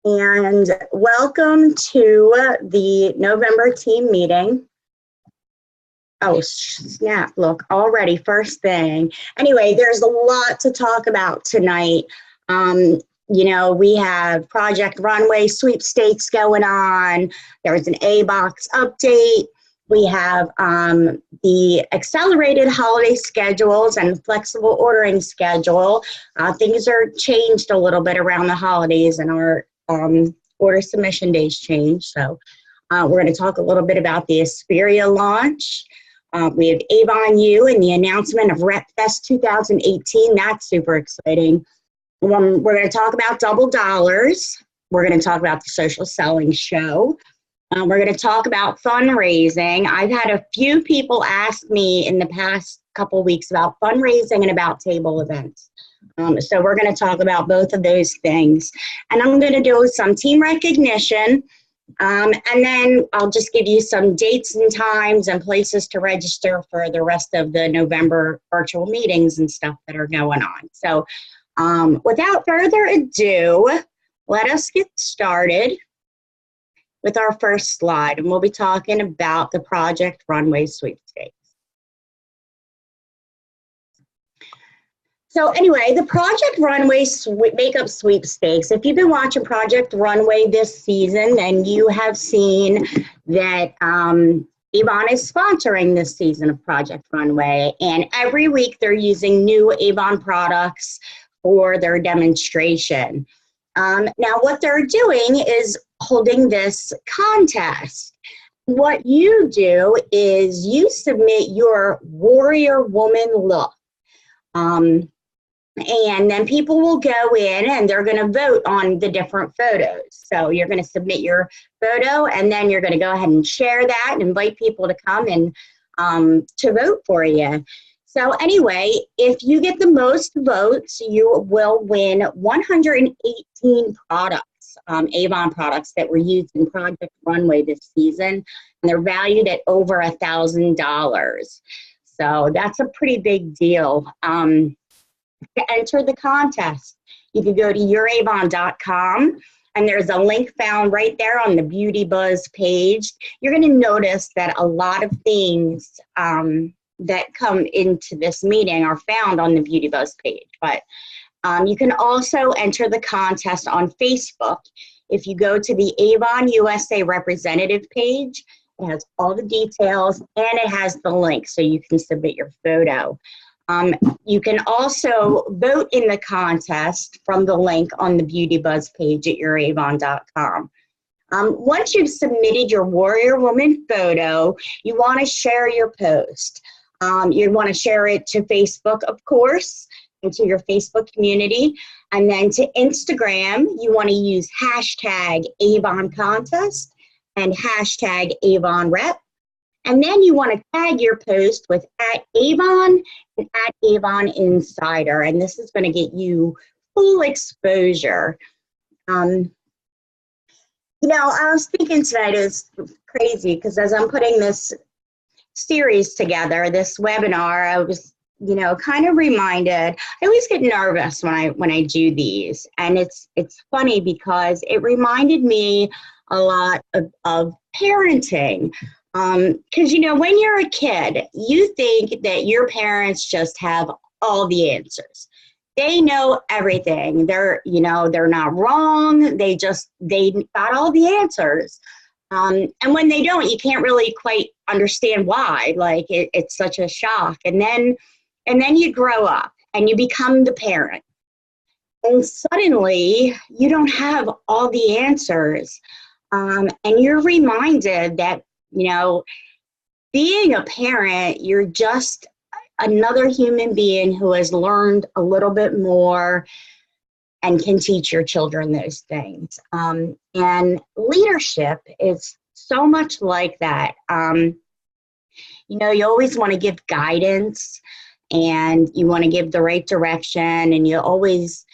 And welcome to the November team meeting. Oh, snap, look, already first thing. Anyway, there's a lot to talk about tonight. We have Project Runway sweepstakes going on. There's an A-Box update. We have the accelerated holiday schedules and flexible ordering schedule. Things are changed a little bit around the holidays, and our order submission days change. So we're going to talk a little bit about the Asperia launch. We have Avon U and the announcement of Rep Fest 2018. That's super exciting. We're going to talk about Double Dollars. We're going to talk about the social selling show. We're going to talk about fundraising. I've had a few people ask me in the past couple weeks about fundraising and about table events. So we're going to talk about both of those things. And I'm going to do some team recognition. And then I'll just give you some dates and times and places to register for the rest of the November virtual meetings and stuff that are going on. So without further ado, let us get started with our first slide, and we'll be talking about the Project Runway sweepstakes. So anyway, the Project Runway makeup sweepstakes, if you've been watching Project Runway this season, then you have seen that Avon is sponsoring this season of Project Runway, and every week they're using new Avon products for their demonstration. Now what they're doing is holding this contest. What you do is you submit your warrior woman look. And then people will go in and they're going to vote on the different photos. So you're going to submit your photo, and then you're going to go ahead and share that and invite people to come and to vote for you. So anyway, if you get the most votes, you will win 118 products, Avon products that were used in Project Runway this season, and they're valued at over $1,000. So that's a pretty big deal. To enter the contest, you can go to youravon.com, and there's a link found right there on the Beauty Buzz page. You're going to notice that a lot of things that come into this meeting are found on the Beauty Buzz page, but you can also enter the contest on Facebook. If you go to the Avon USA representative page, it has all the details and it has the link so you can submit your photo. You can also vote in the contest from the link on the Beauty Buzz page at youravon.com. Once you've submitted your Warrior Woman photo, you want to share your post. You want to share it to Facebook, of course, and to your Facebook community. And then to Instagram, you want to use hashtag Avon Contest and hashtag Avon Rep. And then you want to tag your post with @Avon and @Avon Insider. And this is going to get you full exposure. I was thinking tonight, is crazy because as I'm putting this series together, this webinar, I was, kind of reminded. I always get nervous when I do these, and it's funny because it reminded me a lot of parenting. Because when you're a kid, you think that your parents just have all the answers. They know everything. They're not wrong. They got all the answers. And when they don't, you can't really quite understand why. Like it's such a shock. And then you grow up and you become the parent. And suddenly you don't have all the answers. And you're reminded that, being a parent, you're just another human being who has learned a little bit more and can teach your children those things. And leadership is so much like that. You always want to give guidance and you want to give the right direction, and you always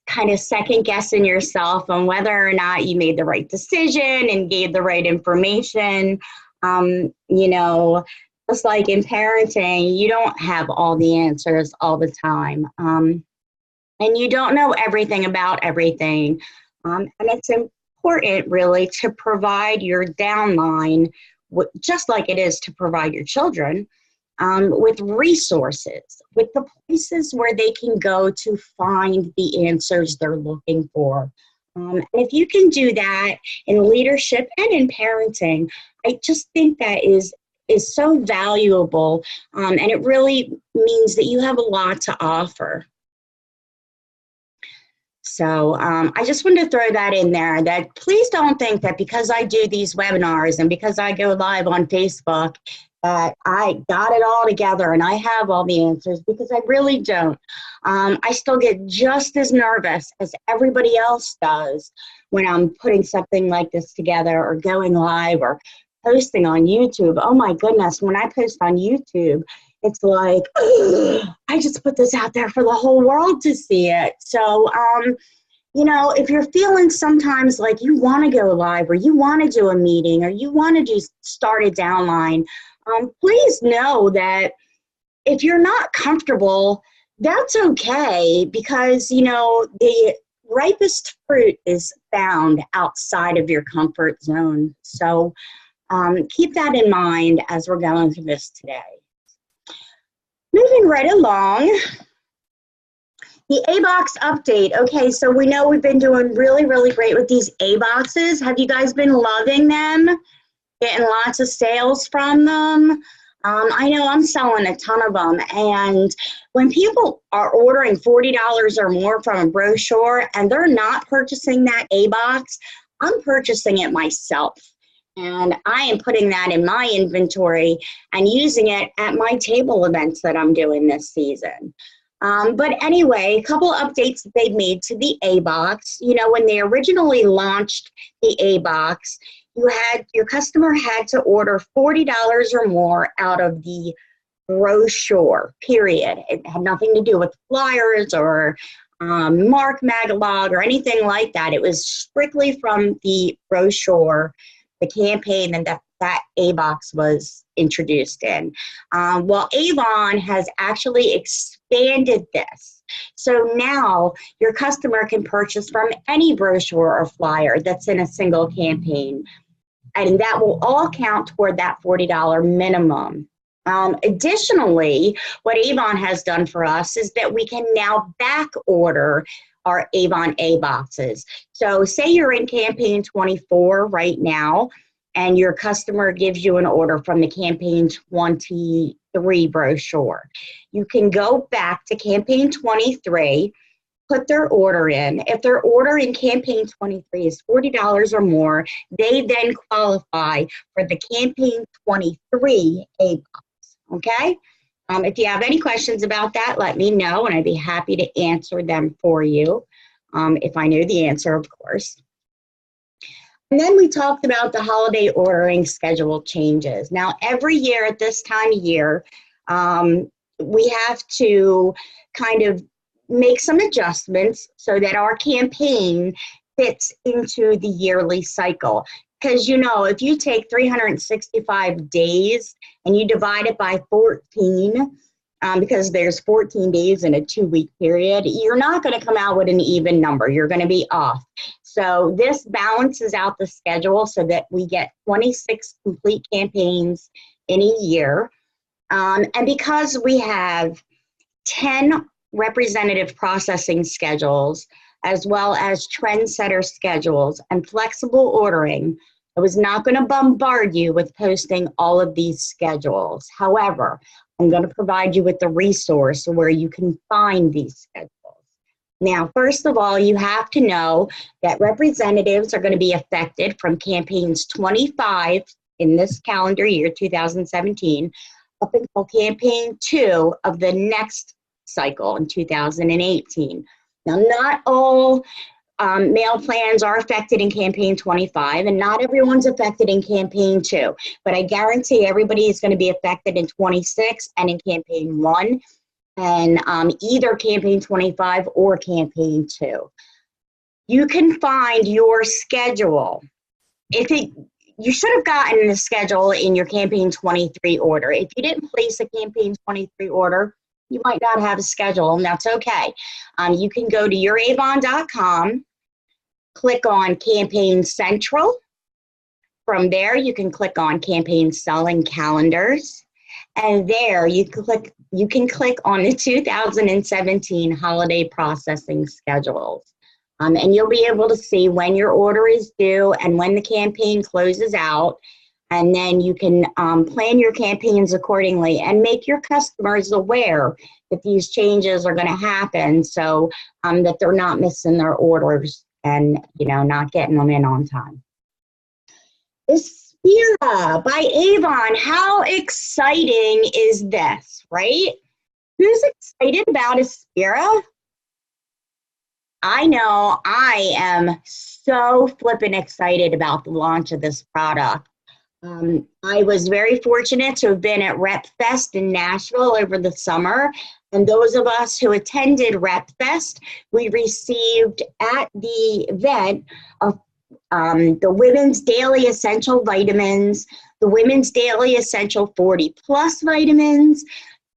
kind of second guessing yourself on whether or not you made the right decision and gave the right information. Just like in parenting, you don't have all the answers all the time. And you don't know everything about everything. And it's important really to provide your downline, just like it is to provide your children, with resources, with the places where they can go to find the answers they're looking for. And if you can do that in leadership and in parenting, I just think that is so valuable, and it really means that you have a lot to offer. So I just wanted to throw that in there, that please don't think that because I do these webinars and because I go live on Facebook that I got it all together and I have all the answers, because I really don't. I still get just as nervous as everybody else does when I'm putting something like this together or going live or posting on YouTube. Oh my goodness, when I post on YouTube, it's like, I just put this out there for the whole world to see it. So, you know, if you're feeling sometimes like you want to go live or you want to do a meeting or you want to just start a downline, please know that if you're not comfortable, that's okay, because, you know, the ripest fruit is found outside of your comfort zone. So keep that in mind as we're going through this today. Moving right along, the A-Box update. Okay, so we know we've been doing really, really great with these A-Boxes. Have you guys been loving them? Getting lots of sales from them? I know I'm selling a ton of them. And when people are ordering $40 or more from a brochure and they're not purchasing that A-Box, I'm purchasing it myself. And I am putting that in my inventory and using it at my table events that I'm doing this season. But anyway, a couple updates that they've made to the A-Box. You know, when they originally launched the A-Box, your customer had to order $40 or more out of the brochure, period. It had nothing to do with flyers or Mark Magalog or anything like that. It was strictly from the brochure, the campaign, and that A-Box was introduced in. Well, Avon has actually expanded this. So now your customer can purchase from any brochure or flyer that's in a single campaign, and that will all count toward that $40 minimum. Additionally, what Avon has done for us is that we can now back order our Avon A-Boxes. So say you're in campaign 24 right now, and your customer gives you an order from the campaign 23 brochure. You can go back to campaign 23, put their order in. If their order in campaign 23 is $40 or more, they then qualify for the campaign 23 A-Box, okay? If you have any questions about that, let me know, and I'd be happy to answer them for you, if I know the answer, of course. And then we talked about the holiday ordering schedule changes. Now, every year at this time of year, we have to kind of make some adjustments so that our campaign fits into the yearly cycle. Because, you know, if you take 365 days and you divide it by 14, because there's 14 days in a 2-week period, you're not going to come out with an even number. You're going to be off. So this balances out the schedule so that we get 26 complete campaigns in a year. And because we have 10 representative processing schedules, as well as trendsetter schedules and flexible ordering, I was not going to bombard you with posting all of these schedules. However, I'm going to provide you with the resource where you can find these schedules. Now, first of all, you have to know that representatives are going to be affected from campaigns 25 in this calendar year, 2017, up until campaign 2 of the next cycle in 2018. Now, not all mail plans are affected in campaign 25, and not everyone's affected in campaign 2, but I guarantee everybody is going to be affected in 26 and in campaign 1, and either campaign 25 or campaign 2. You can find your schedule. You should have gotten the schedule in your campaign 23 order. If you didn't place a campaign 23 order, you might not have a schedule, and that's okay. You can go to youravon.com, click on Campaign Central. From there, you can click on Campaign Selling Calendars. And there you can click on the 2017 holiday processing schedules. And you'll be able to see when your order is due and when the campaign closes out. And then you can plan your campaigns accordingly and make your customers aware that these changes are going to happen, so that they're not missing their orders and, you know, not getting them in on time. Aspira by Avon. How exciting is this, right? Who's excited about Aspira? I know I am so flippin' excited about the launch of this product. I was very fortunate to have been at Rep Fest in Nashville over the summer, and those of us who attended Rep Fest, we received at the event the Women's Daily Essential Vitamins, the Women's Daily Essential 40 Plus Vitamins,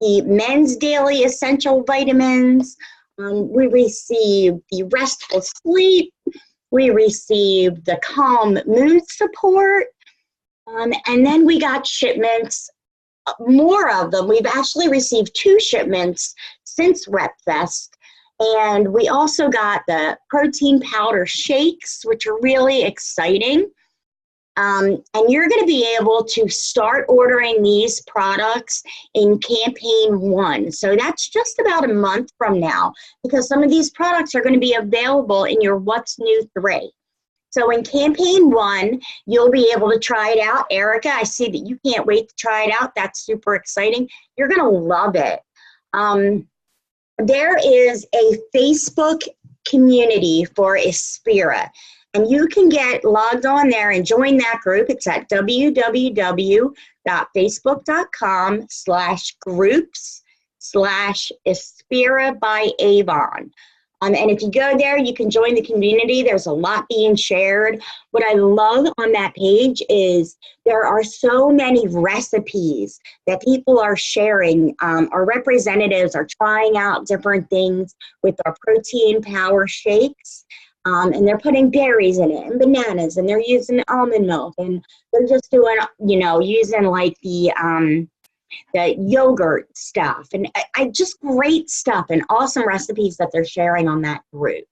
the Men's Daily Essential Vitamins. We received the Restful Sleep. We received the Calm Mood Support. And then we got shipments, more of them. We've actually received 2 shipments since Rep Fest. And we also got the protein powder shakes, which are really exciting. And you're going to be able to start ordering these products in campaign 1. So that's just about a month from now, because some of these products are going to be available in your What's New 3. So in campaign 1, you'll be able to try it out. Erica, I see that you can't wait to try it out. That's super exciting. You're going to love it. There is a Facebook community for Aspira, and you can get logged on there and join that group. It's at www.facebook.com/groups/Aspira by Avon. And if you go there, you can join the community. There's a lot being shared. What I love on that page is there are so many recipes that people are sharing. Our representatives are trying out different things with our protein power shakes. And they're putting berries in it and bananas, and they're using almond milk, and they're just doing, you know, using like the yogurt stuff, and I just great stuff and awesome recipes that they're sharing on that group.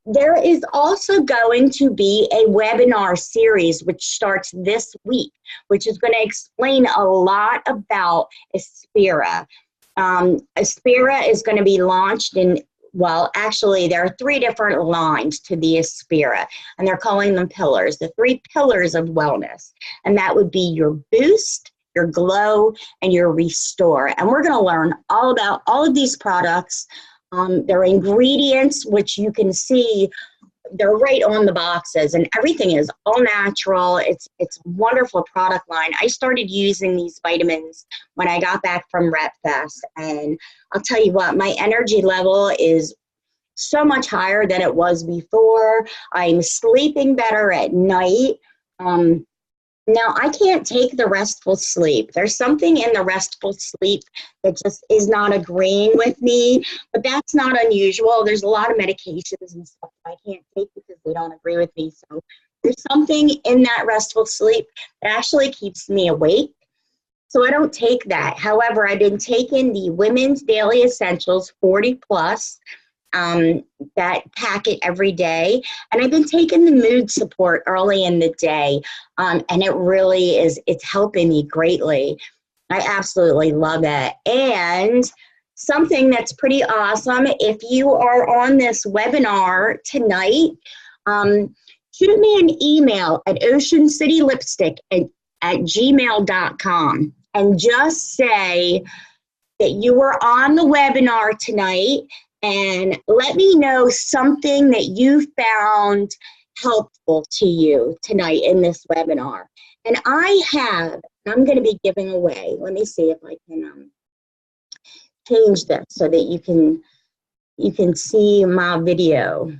There is also going to be a webinar series which starts this week, which is going to explain a lot about Aspira. Aspira is going to be launched in, well, actually, there are 3 different lines to the Aspira, and they're calling them pillars, the 3 pillars of wellness. And that would be your boost, your glow, and your restore. And we're going to learn all about all of these products, their ingredients, which you can see they're right on the boxes, and everything is all natural. It's a wonderful product line. I started using these vitamins when I got back from Rep Fest, and I'll tell you what, my energy level is so much higher than it was before. I'm sleeping better at night. Now, I can't take the restful sleep. There's something in the restful sleep that just is not agreeing with me, but that's not unusual. There's a lot of medications and stuff I can't take because they don't agree with me. So there's something in that restful sleep that actually keeps me awake. So I don't take that. However, I've been taking the Women's Daily Essentials 40 Plus, that packet every day, and I've been taking the mood support early in the day, and it really is, it's helping me greatly. I absolutely love it. And something that's pretty awesome, if you are on this webinar tonight, shoot me an email at oceancitylipstick@gmail.com and just say that you were on the webinar tonight, and let me know something that you found helpful to you tonight in this webinar. And I'm going to be giving away, let me see if I can change this so that you can see my video.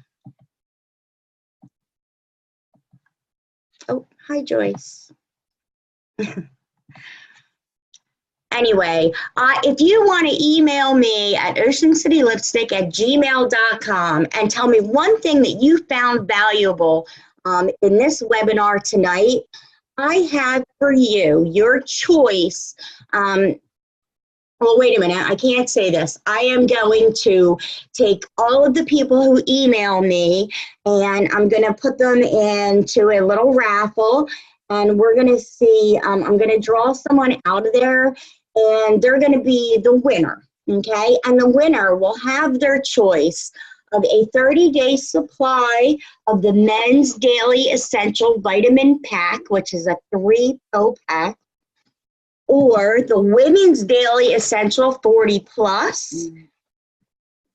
Oh, hi Joyce. Anyway, if you want to email me at oceancitylipstick@gmail.com and tell me one thing that you found valuable in this webinar tonight, I have for you your choice. Well, wait a minute, I can't say this. I am going to take all of the people who email me and I'm going to put them into a little raffle, and we're going to see, I'm going to draw someone out of there, and they're going to be the winner, okay? And the winner will have their choice of a 30-day supply of the Men's Daily Essential Vitamin Pack, which is a 3-pill pack, or the Women's Daily Essential 40 Plus,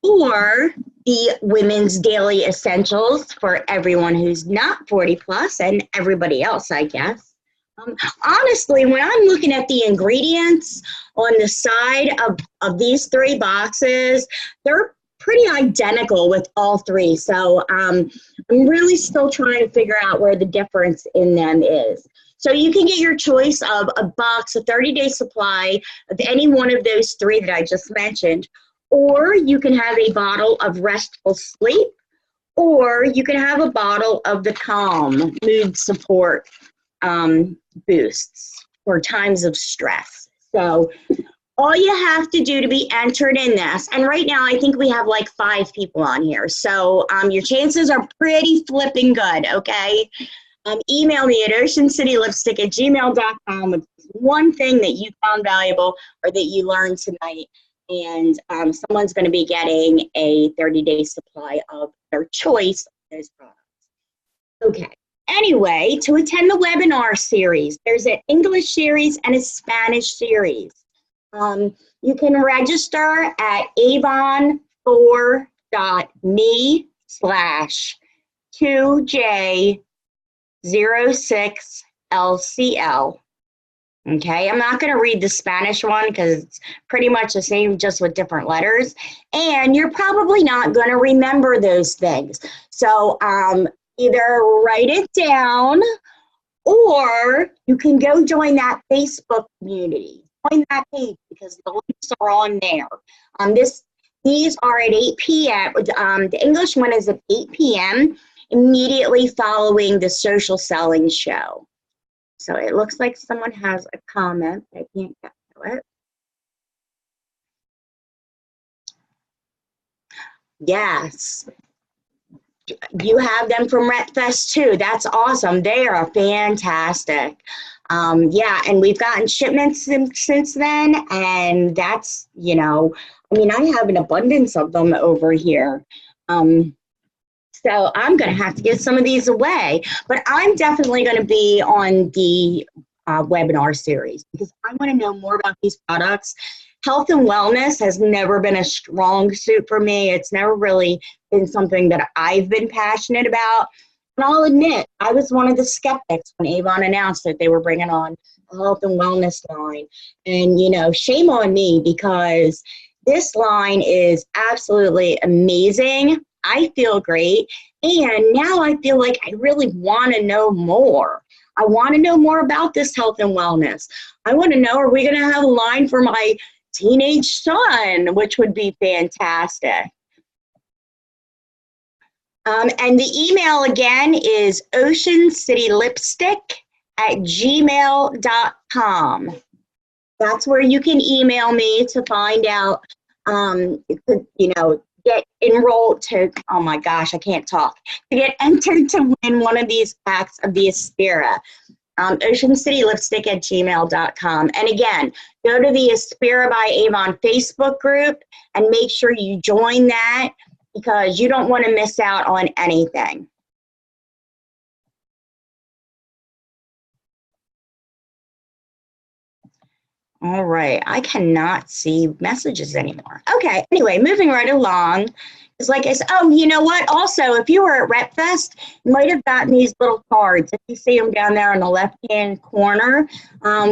or the Women's Daily Essentials for everyone who's not 40 plus and everybody else, I guess. Honestly, when I'm looking at the ingredients on the side of these 3 boxes, they're pretty identical with all 3. So I'm really still trying to figure out where the difference in them is. So you can get your choice of a box, a 30-day supply of any one of those 3 that I just mentioned, or you can have a bottle of Restful Sleep, or you can have a bottle of the Calm Mood Support Boosts for times of stress. So all you have to do to be entered in this, and right now I think we have like 5 people on here, so your chances are pretty flipping good, okay? Email me at oceancitylipstick@gmail.com with one thing that you found valuable or that you learned tonight, and someone's going to be getting a 30-day supply of their choice of those products. Okay. Anyway, to attend the webinar series, there's an English series and a Spanish series. You can register at avon4.me/2J06LCL. Okay, I'm not going to read the Spanish one because it's pretty much the same, just with different letters. And you're probably not going to remember those things. So either write it down, or you can go join that Facebook community. Join that page because the links are on there. These are at 8 p.m. The English one is at 8 p.m. immediately following the social selling show. So it looks like someone has a comment. I can't get to it. Yes. You have them from RepFest too. That's awesome. They are fantastic. Yeah, and we've gotten shipments since then, and that's, you know, I mean, I have an abundance of them over here. So I'm going to have to give some of these away, but I'm definitely going to be on the webinar series because I want to know more about these products. Health and wellness has never been a strong suit for me. It's never really been something that I've been passionate about. And I'll admit, I was one of the skeptics when Avon announced that they were bringing on a health and wellness line. And, you know, shame on me because this line is absolutely amazing. I feel great. And now I feel like I really want to know more. I want to know more about this health and wellness. I want to know, are we going to have a line for my teenage son, which would be fantastic. And the email again is oceancitylipstick@gmail.com. That's where you can email me to find out, you know, get enrolled to, oh my gosh, I can't talk, to get entered to win one of these packs of the Aspira. oceancitylipstick@gmail.com. And again, go to the Aspira by Avon Facebook group and make sure you join that because you don't want to miss out on anything. All right, I cannot see messages anymore. Okay, anyway, moving right along. It's like I said, oh, you know what? Also, if you were at RepFest, you might have gotten these little cards. If you see them down there on the left-hand corner,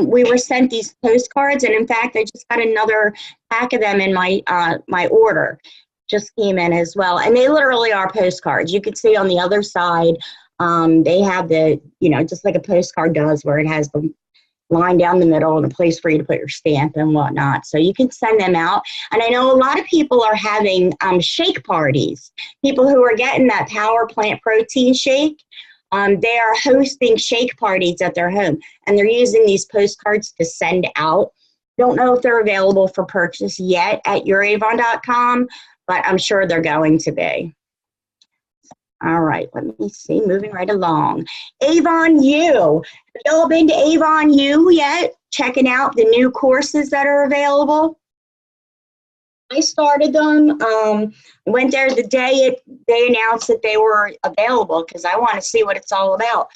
we were sent these postcards, and in fact, I just got another pack of them in my my order. Just came in as well, and they literally are postcards. You can see on the other side, they have the, you know, just like a postcard does, where it has the line down the middle and a place for you to put your stamp and whatnot. So you can send them out. And I know a lot of people are having shake parties. People who are getting that Power Plant protein shake, they are hosting shake parties at their home. And they're using these postcards to send out. Don't know if they're available for purchase yet at youravon.com, but I'm sure they're going to be. All right, let me see, moving right along. Avon U. Have y'all been to Avon U yet? Checking out the new courses that are available? I started them. Went there the day they announced that they were available because I want to see what it's all about.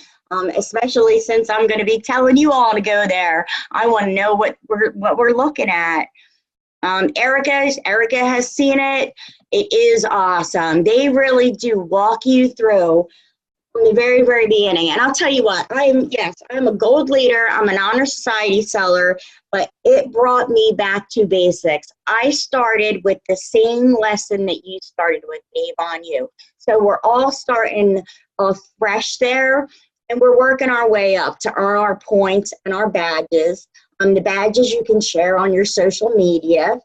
Especially since I'm going to be telling you all to go there. I want to know what we're looking at. Erica has seen it. It is awesome. They really do walk you through from the very, very beginning. And I'll tell you what, I'm a gold leader. I'm an honor society seller, but it brought me back to basics. I started with the same lesson that you started with, Avon U. So we're all starting fresh there, and we're working our way up to earn our points and our badges. The badges you can share on your social media.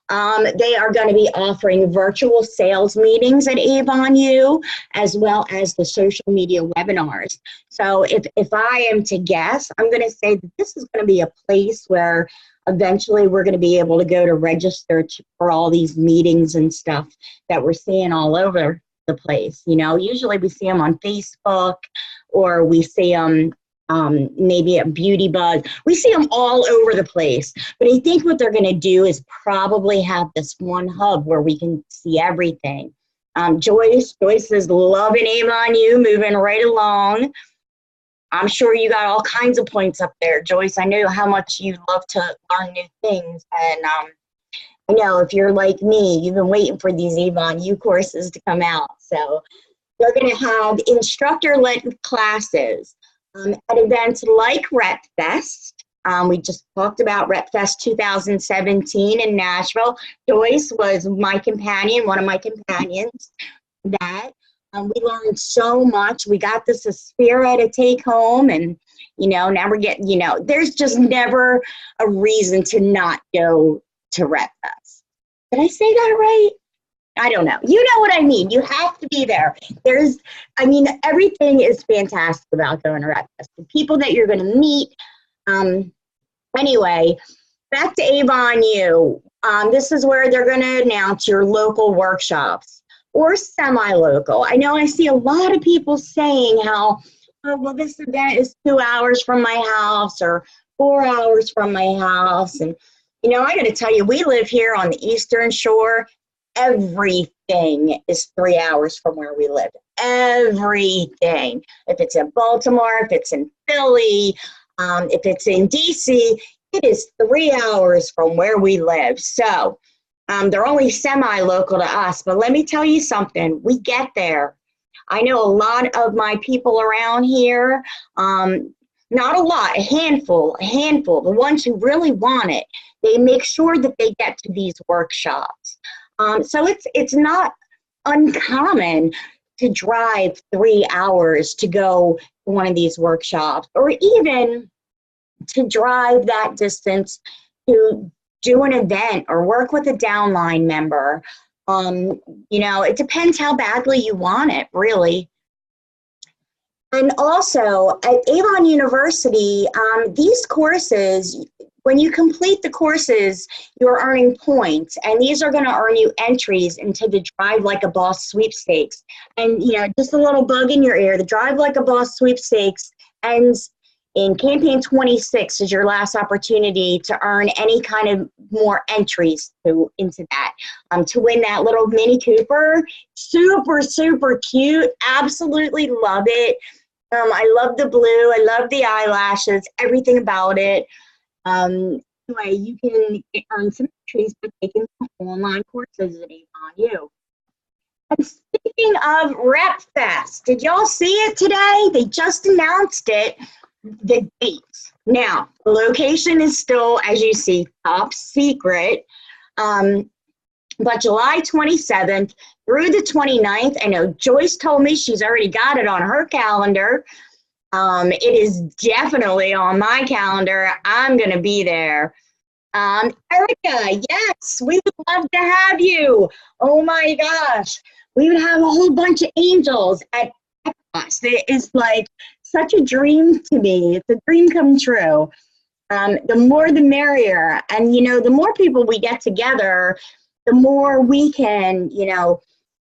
They are going to be offering virtual sales meetings at Avon U, as well as the social media webinars. So if I am to guess, I'm going to say that this is going to be a place where eventually we're going to be able to go to register for all these meetings and stuff that we're seeing all over the place. You know, usually we see them on Facebook, or we see them maybe at Beauty Buzz. We see them all over the place. But I think what they're going to do is probably have this one hub where we can see everything. Joyce is loving Avon U, moving right along. I'm sure you got all kinds of points up there, Joyce. I know how much you love to learn new things. And I know if you're like me, you've been waiting for these Avon U courses to come out. So they're going to have instructor-led classes. At events like Rep Fest. We just talked about Rep Fest 2017 in Nashville. Joyce was my companion, one of my companions. That we learned so much. We got this Aspira to take home, and now we're getting, there's just never a reason to not go to Rep Fest. Did I say that right? I don't know. You know what I mean. You have to be there. Everything is fantastic about going to Rep Fest. The people that you're going to meet. Anyway, back to Avon U. This is where they're going to announce your local workshops or semi-local. I know I see a lot of people saying how, this event is 2 hours from my house or 4 hours from my house. And, I got to tell you, we live here on the Eastern Shore. Everything is 3 hours from where we live. Everything. If it's in Baltimore, if it's in Philly, if it's in DC, it is 3 hours from where we live. So they're only semi-local to us. But let me tell you something. We get there. I know a lot of my people around here, not a lot, a handful, the ones who really want it, they make sure that they get to these workshops. So it's not uncommon to drive 3 hours to go to one of these workshops, or even to drive that distance to do an event or work with a downline member. It depends how badly you want it, really. And also at Avon University, these courses, when you complete the courses, you're earning points, and these are going to earn you entries into the Drive Like a Boss sweepstakes. And, just a little bug in your ear, the Drive Like a Boss sweepstakes ends in campaign 26 is your last opportunity to earn any kind of more entries into that. To win that little Mini Cooper, super, super cute, absolutely love it. I love the blue, I love the eyelashes, everything about it. Anyway, you can earn some entries by taking some online courses at Avon U. And speaking of Rep Fest, did y'all see it today? They just announced it, the dates. Now, the location is still, as you see, top secret. But July 27th through the 29th, I know Joyce told me she's already got it on her calendar. It is definitely on my calendar. I'm going to be there. Erica, yes, we would love to have you. Oh my gosh, we would have a whole bunch of angels at us. It is like such a dream to me. It's a dream come true. The more the merrier. And, the more people we get together, the more we can,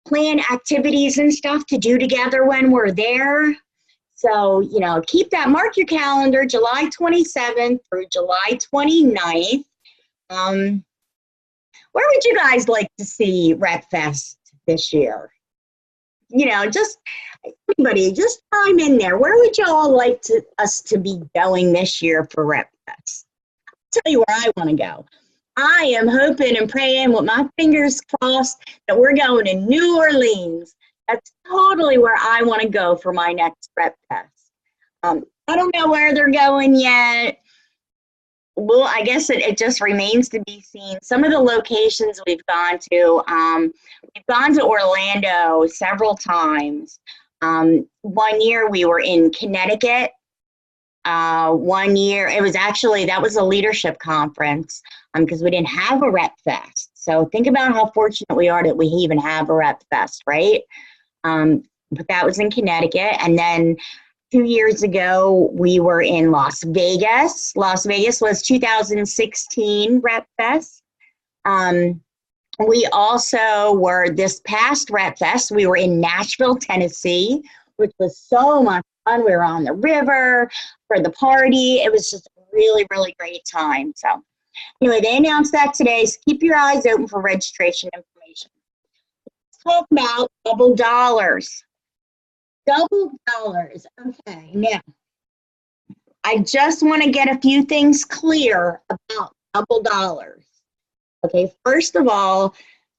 plan activities and stuff to do together when we're there. So, mark your calendar, July 27th through July 29th. Where would you guys like to see Rep Fest this year? Just anybody, just chime in there. Where would y'all like us to be going this year for Rep Fest? I'll tell you where I want to go. I am hoping and praying with my fingers crossed that we're going to New Orleans. That's totally where I want to go for my next Rep Fest. I don't know where they're going yet. Well, I guess it just remains to be seen. Some of the locations we've gone to Orlando several times. 1 year we were in Connecticut. 1 year, that was a leadership conference because we didn't have a Rep Fest. So think about how fortunate we are that we even have a Rep Fest, right? But that was in Connecticut. And then 2 years ago, we were in Las Vegas. Las Vegas was 2016 Rep Fest. We also were, this past Rep Fest, we were in Nashville, Tennessee, which was so much fun. We were on the river for the party. It was just a really, really great time. So anyway, they announced that today, so keep your eyes open for registration information. Let's talk about double dollars. Double dollars. Okay, now, I just want to get a few things clear about double dollars. Okay, first of all,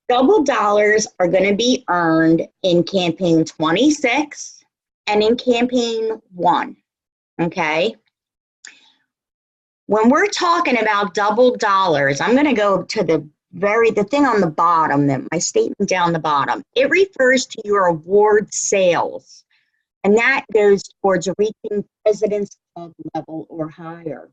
double dollars are going to be earned in campaign 26 and in campaign 1. Okay? When we're talking about double dollars, I'm going to go to the thing on the bottom, my statement down the bottom. It refers to your award sales. And that goes towards reaching President's Club level or higher.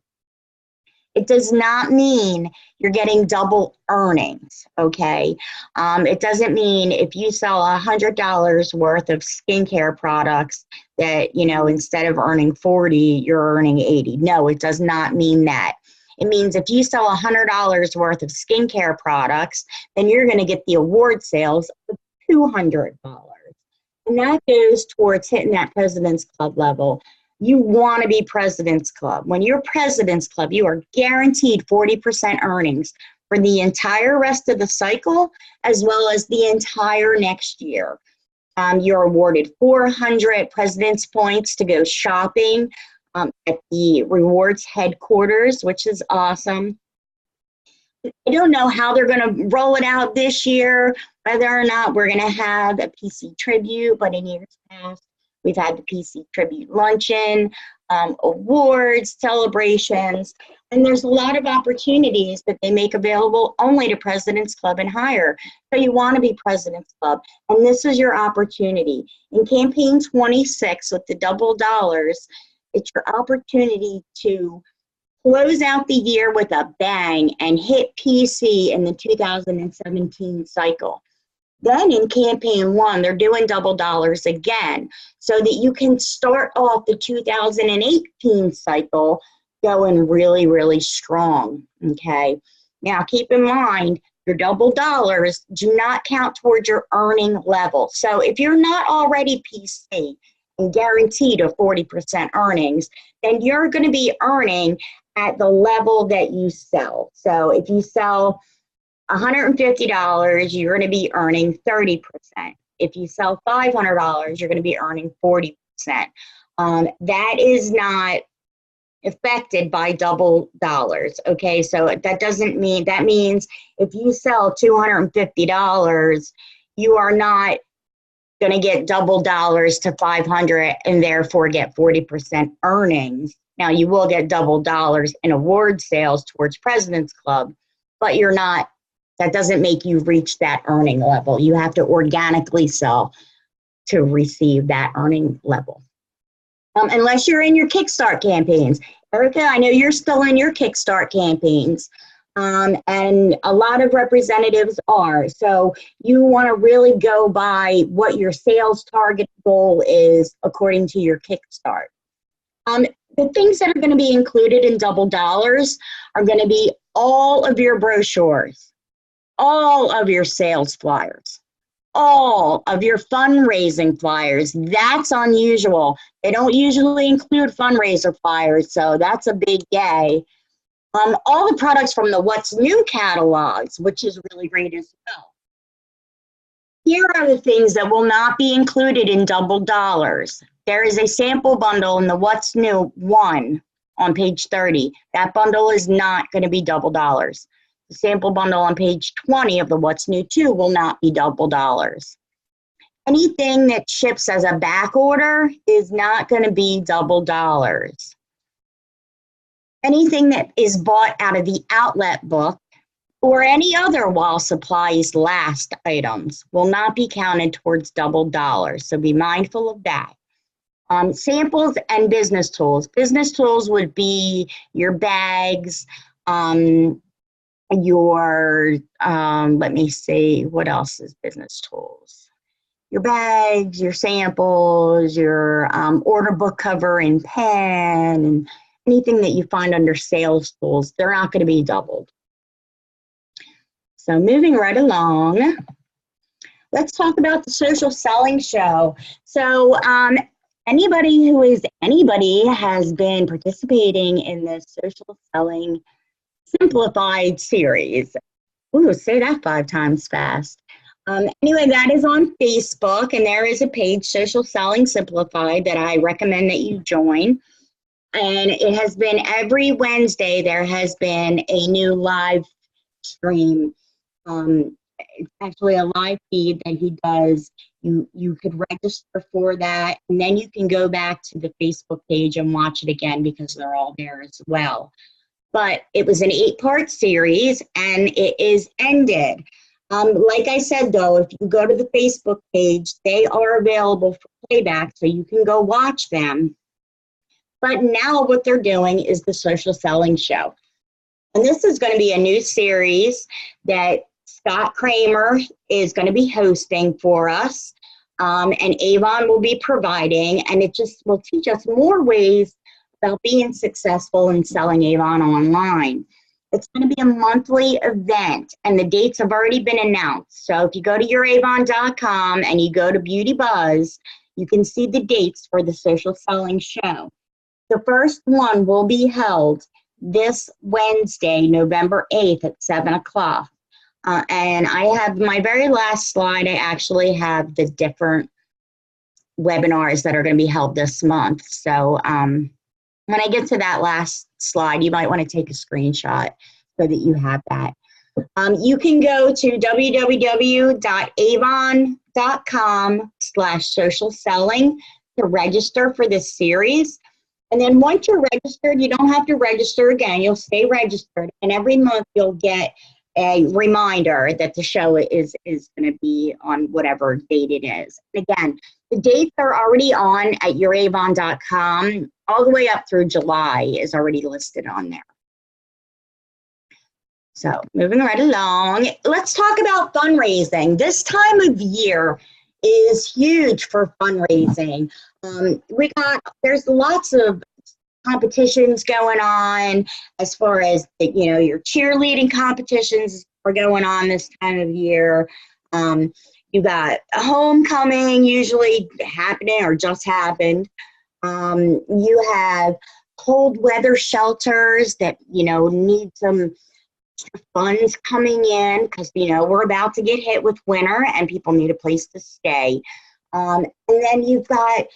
It does not mean you're getting double earnings, okay? It doesn't mean if you sell $100 worth of skincare products that, instead of earning 40, you're earning 80. No, it does not mean that. It means if you sell $100 worth of skincare products, then you're going to get the award sales of $200. And that goes towards hitting that President's Club level. You want to be President's Club. When you're President's Club, you are guaranteed 40% earnings for the entire rest of the cycle, as well as the entire next year. You're awarded 400 President's Points to go shopping at the rewards headquarters, which is awesome. I don't know how they're going to roll it out this year, whether or not we're going to have a PC tribute, but in years past, we've had the PC tribute luncheon, awards, celebrations, and there's a lot of opportunities that they make available only to President's Club and higher. So you want to be President's Club, and this is your opportunity. In campaign 26 with the double dollars, it's your opportunity to close out the year with a bang and hit PC in the 2017 cycle. Then in campaign 1, they're doing double dollars again so that you can start off the 2018 cycle going really, really strong, okay? Now, keep in mind, your double dollars do not count towards your earning level. So if you're not already PC and guaranteed a 40% earnings, then you're going to be earning at the level that you sell. So if you sell $150, you're going to be earning 30%. If you sell $500, you're going to be earning 40%. That is not affected by double dollars, okay? So that doesn't mean, that means if you sell $250, you are not going to get double dollars to 500 and therefore get 40% earnings. Now, you will get double dollars in award sales towards President's Club, but you're not, that doesn't make you reach that earning level. You have to organically sell to receive that earning level. unless you're in your Kickstart campaigns. Erica, I know you're still in your Kickstart campaigns, and a lot of representatives are. So you want to really go by what your sales target goal is according to your Kickstart. The things that are going to be included in Double Dollars are going to be all of your brochures, all of your sales flyers, all of your fundraising flyers. That's unusual. They don't usually include fundraiser flyers, so that's a big yay. All the products from the What's New catalogs, which is really great as well. Here are the things that will not be included in Double Dollars. There is a sample bundle in the What's New 1 on page 30. That bundle is not going to be Double Dollars. The sample bundle on page 20 of the What's New 2 will not be Double Dollars. Anything that ships as a back order is not going to be Double Dollars. Anything that is bought out of the outlet book or any other while supplies last items will not be counted towards Double Dollars, so be mindful of that. Samples and business tools. Business tools would be your bags, let me see, what else is business tools? Your bags, your samples, your order book cover and pen, and anything that you find under sales tools, they're not going to be doubled. So moving right along, let's talk about the social selling show. So anybody has been participating in the social selling simplified series. Ooh, say that 5 times fast. Anyway, that is on Facebook, and there is a page, Social Selling Simplified, that I recommend that you join. And it has been every Wednesday, there has been a new live stream. It's actually a live feed that he does. You could register for that, and then you can go back to the Facebook page and watch it again because they're all there as well. But it was an 8-part series, and it is ended. Like I said, though, if you go to the Facebook page, they are available for playback, so you can go watch them. But now what they're doing is the social selling show. And this is going to be a new series that Scott Kramer is going to be hosting for us, and Avon will be providing, and it just will teach us more ways about being successful in selling Avon online. It's going to be a monthly event, and the dates have already been announced. So if you go to youravon.com and you go to Beauty Buzz, you can see the dates for the social selling show. The first one will be held this Wednesday, November 8th at 7 o'clock. And I have my very last slide. I actually have the different webinars that are going to be held this month. So when I get to that last slide, you might want to take a screenshot so that you have that. You can go to www.avon.com/social selling to register for this series. And then once you're registered, you don't have to register again. You'll stay registered. And every month you'll get a reminder that the show is going to be on whatever date it is. And again, the dates are already on at youravon.com. All the way up through July is already listed on there. So moving right along, let's talk about fundraising. This time of year is huge for fundraising. There's lots of competitions going on as far as your cheerleading competitions are going on this time of year. You got a homecoming usually happening or just happened. You have cold weather shelters that need some funds coming in because we're about to get hit with winter and people need a place to stay. And then you've got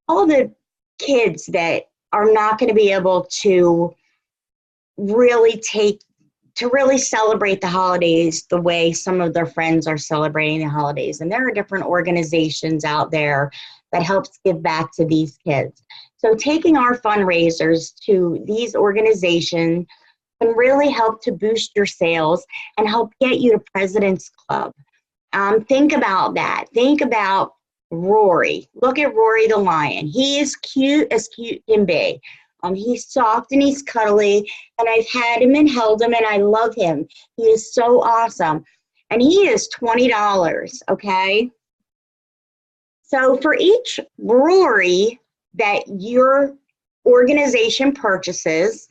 all the kids that are not going to be able to really celebrate the holidays the way some of their friends are celebrating the holidays. And there are different organizations out there that helps give back to these kids. So taking our fundraisers to these organizations can really help to boost your sales and help get you to President's Club. Think about that. Think about Rory. Look at Rory the lion. He is cute as cute can be. He's soft and he's cuddly, and I've had him and held him, and I love him. He is so awesome. And he is $20, okay? So for each Rory that your organization purchases,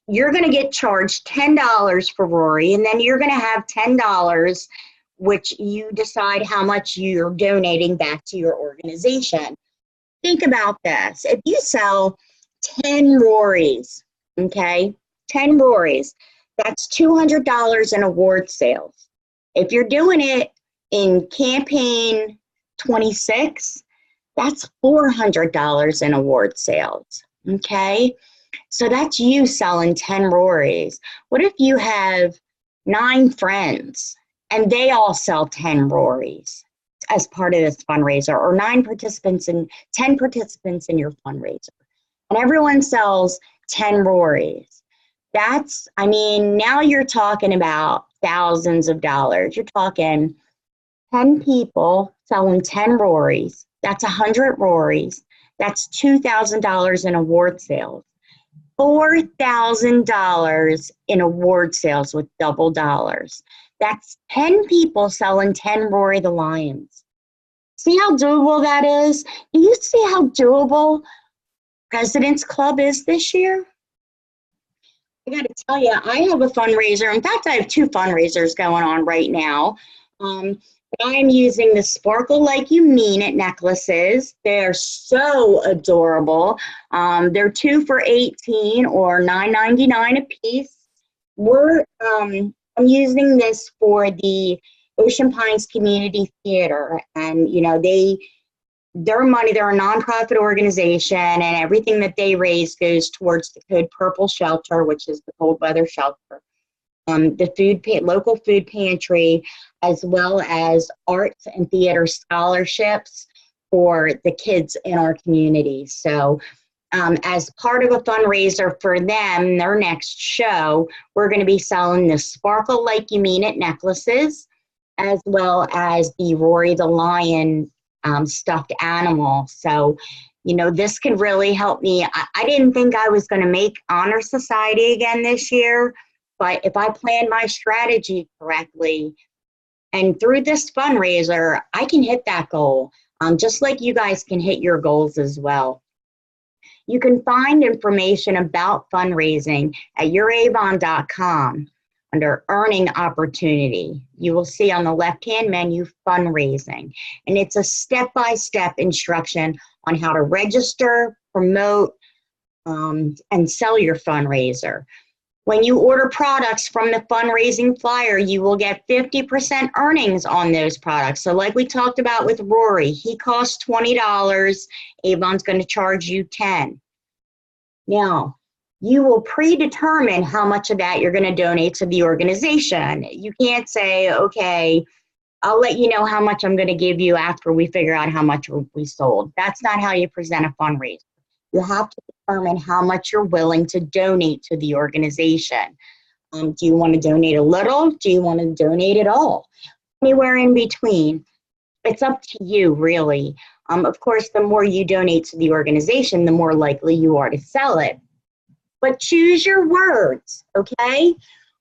you're going to get charged $10 for Rory, and then you're going to have $10, which you decide how much you're donating back to your organization. Think about this. If you sell 10 Rorys, okay, 10 Rorys, that's $200 in award sales. If you're doing it in campaign 26, that's $400 in award sales, okay? So that's you selling 10 Rorys. What if you have 9 friends and they all sell 10 Rorys as part of this fundraiser, or 10 participants in your fundraiser, and everyone sells 10 Rorys? That's, I mean, now you're talking about thousands of dollars. You're talking 10 people selling 10 Rorys. That's 100 Rorys. That's $2,000 in award sales. $4,000 in award sales with double dollars. That's 10 people selling 10 Rory the Lions. See how doable that is? Do you see how doable President's Club is this year? I got to tell you, I have a fundraiser. In fact, I have 2 fundraisers going on right now. I'm using the Sparkle Like You Mean It necklaces. They're so adorable. They're 2 for $18 or $9.99 a piece. I'm using this for the Ocean Pines Community Theater, and you know, their money, they're a nonprofit organization, and everything that they raise goes towards the Code Purple shelter, which is the cold weather shelter, the local food pantry, as well as arts and theater scholarships for the kids in our community. So as part of a fundraiser for them, their next show, we're going to be selling the Sparkle Like You Mean It necklaces, as well as the Rory the Lion stuffed animal. So, you know, this could really help me. I didn't think I was going to make Honor Society again this year, but if I plan my strategy correctly, and through this fundraiser, I can hit that goal, just like you guys can hit your goals as well. You can find information about fundraising at youravon.com under Earning Opportunity. You will see on the left-hand menu, Fundraising. And it's a step-by-step instruction on how to register, promote, and sell your fundraiser. When you order products from the fundraising flyer, you will get 50% earnings on those products. So like we talked about with Rory, he costs $20. Avon's going to charge you $10. Now, you will predetermine how much of that you're going to donate to the organization. You can't say, okay, I'll let you know how much I'm going to give you after we figure out how much we sold. That's not how you present a fundraiser. You have to determine how much you're willing to donate to the organization. Do you want to donate a little? Do you want to donate it all? Anywhere in between. It's up to you, really. Of course, the more you donate to the organization, the more likely you are to sell it. But choose your words, okay?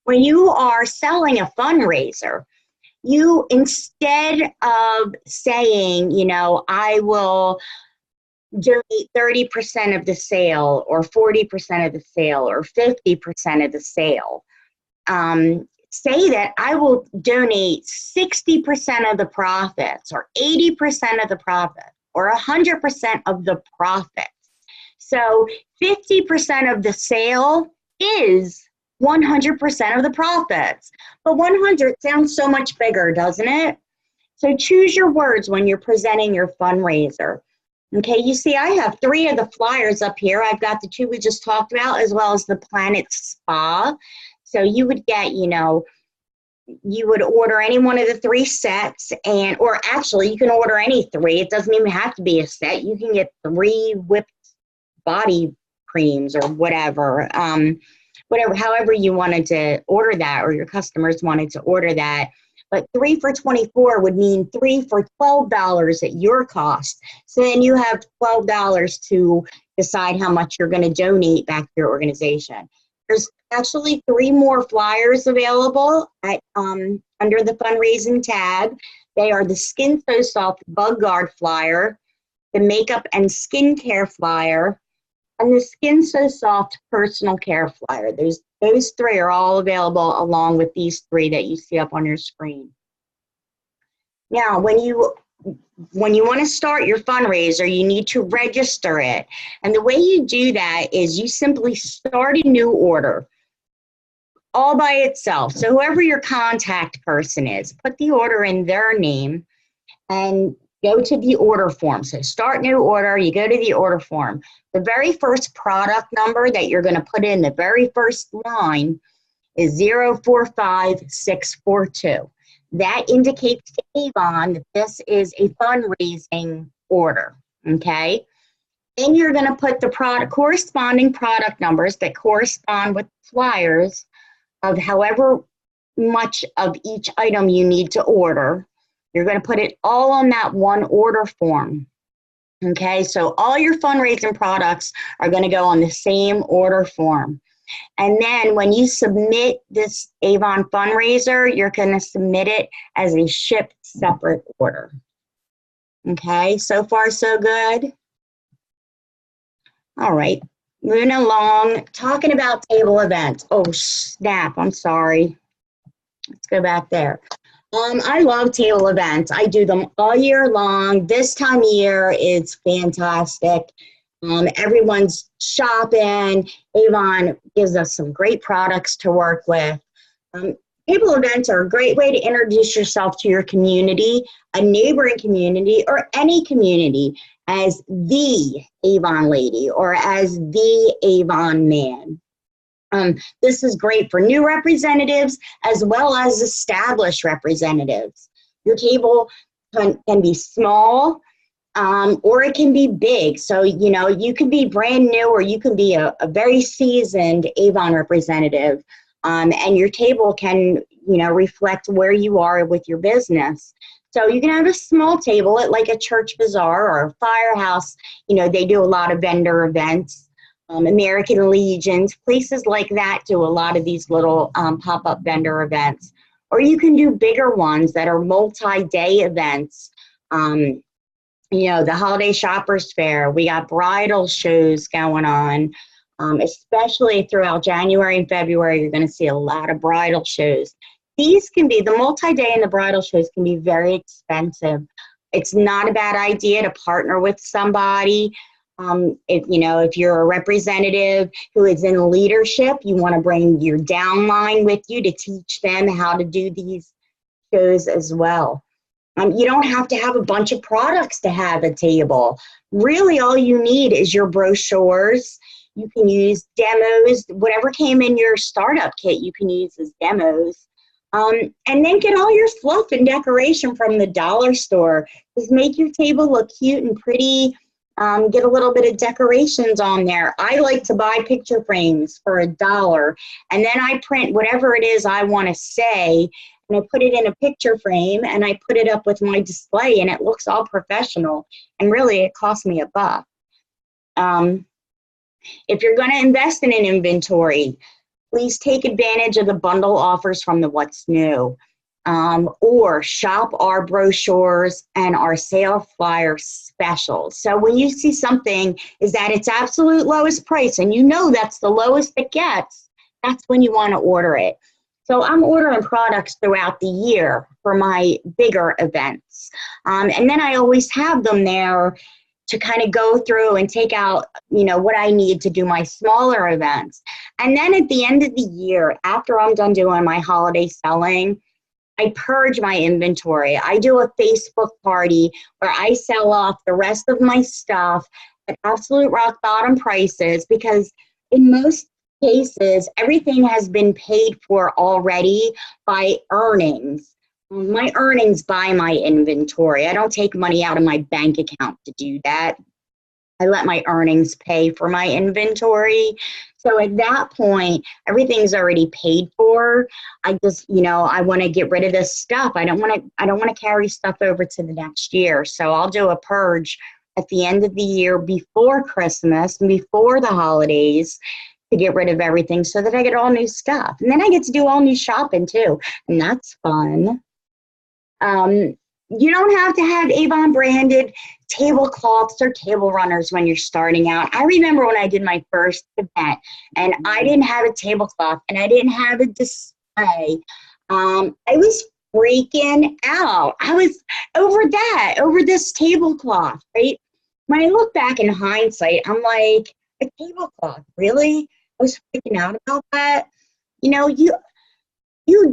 When you are selling a fundraiser, you, instead of saying, you know, I will donate 30% of the sale or 40% of the sale or 50% of the sale, say that I will donate 60% of the profits or 80% of the profit or 100% of the profits. So 50% of the sale is 100% of the profits. But 100 sounds so much bigger, doesn't it? So choose your words when you're presenting your fundraiser. Okay, you see I have 3 of the flyers up here. I've got the 2 we just talked about, as well as the Planet Spa. So you would get, you know, you would order any one of the 3 sets, and, or actually you can order any 3. It doesn't even have to be a set. You can get 3 whipped body creams or whatever, however you wanted to order that, or your customers wanted to order that. but 3 for $24 would mean 3 for $12 at your cost. So then you have $12 to decide how much you're going to donate back to your organization. There's actually 3 more flyers available at under the fundraising tab. They are the Skin So Soft Bug Guard flyer, the Makeup and Skincare flyer, and the Skin So Soft Personal Care flyer. Those 3 are all available along with these 3 that you see up on your screen. Now, when you want to start your fundraiser, you need to register it. And the way you do that is you simply start a new order all by itself. So whoever your contact person is, put the order in their name and go to the order form. So start new order, you go to the order form. The very first product number that you're going to put in the very first line is 045642. That indicates to Avon that this is a fundraising order, okay? Then you're going to put the corresponding product numbers that correspond with flyers of however much of each item you need to order. You're going to put it all on that one order form, okay? So all your fundraising products are going to go on the same order form. And then when you submit this Avon fundraiser, you're going to submit it as a shipped separate order. Okay, so far so good? All right, moving along, talking about table events. Oh, snap, I'm sorry. Let's go back there. I love table events. I do them all year long. This time of year is fantastic. Everyone's shopping. Avon gives us some great products to work with. Table events are a great way to introduce yourself to your community, a neighboring community, or any community as the Avon lady or as the Avon man. This is great for new representatives as well as established representatives. Your table can be small, or it can be big. So, you know, you can be brand new or you can be a very seasoned Avon representative. And your table can, you know, reflect where you are with your business. So you can have a small table at like a church bazaar or a firehouse. You know, they do a lot of vendor events. American Legions, places like that do a lot of these little pop-up vendor events. Or you can do bigger ones that are multi-day events. You know, the Holiday Shoppers Fair, we got bridal shows going on, especially throughout January and February, you're going to see a lot of bridal shows. These can be, the multi-day and the bridal shows can be very expensive. It's not a bad idea to partner with somebody. If you're a representative who is in leadership, you want to bring your downline with you to teach them how to do these shows as well. You don't have to have a bunch of products to have a table. Really, all you need is your brochures. You can use demos. Whatever came in your startup kit, you can use as demos. And then get all your fluff and decoration from the dollar store. Just make your table look cute and pretty. Get a little bit of decorations on there. I like to buy picture frames for $1, and then I print whatever it is I want to say, and I put it in a picture frame, and I put it up with my display, and it looks all professional, and really it cost me $1. If you're going to invest in an inventory, please take advantage of the bundle offers from the What's New. Or shop our brochures and our sale flyer specials. So when you see something is at its absolute lowest price and you know that's the lowest it gets, that's when you want to order it. So I'm ordering products throughout the year for my bigger events. And then I always have them there to kind of go through and take out, you know, what I need to do my smaller events. And then at the end of the year, after I'm done doing my holiday selling, I purge my inventory. I do a Facebook party where I sell off the rest of my stuff at absolute rock bottom prices, because in most cases, everything has been paid for already by earnings. My earnings buy my inventory. I don't take money out of my bank account to do that. I let my earnings pay for my inventory. So at that point, everything's already paid for. I just, I want to get rid of this stuff. I don't want to carry stuff over to the next year. So I'll do a purge at the end of the year before Christmas and before the holidays to get rid of everything so that I get all new stuff. And then I get to do all new shopping too. And that's fun. You don't have to have Avon branded tablecloths or table runners when you're starting out. I remember when I did my first event and I didn't have a tablecloth and I didn't have a display. I was freaking out. I was over this tablecloth, right? When I look back in hindsight, I'm like, a tablecloth, really? I was freaking out about that. You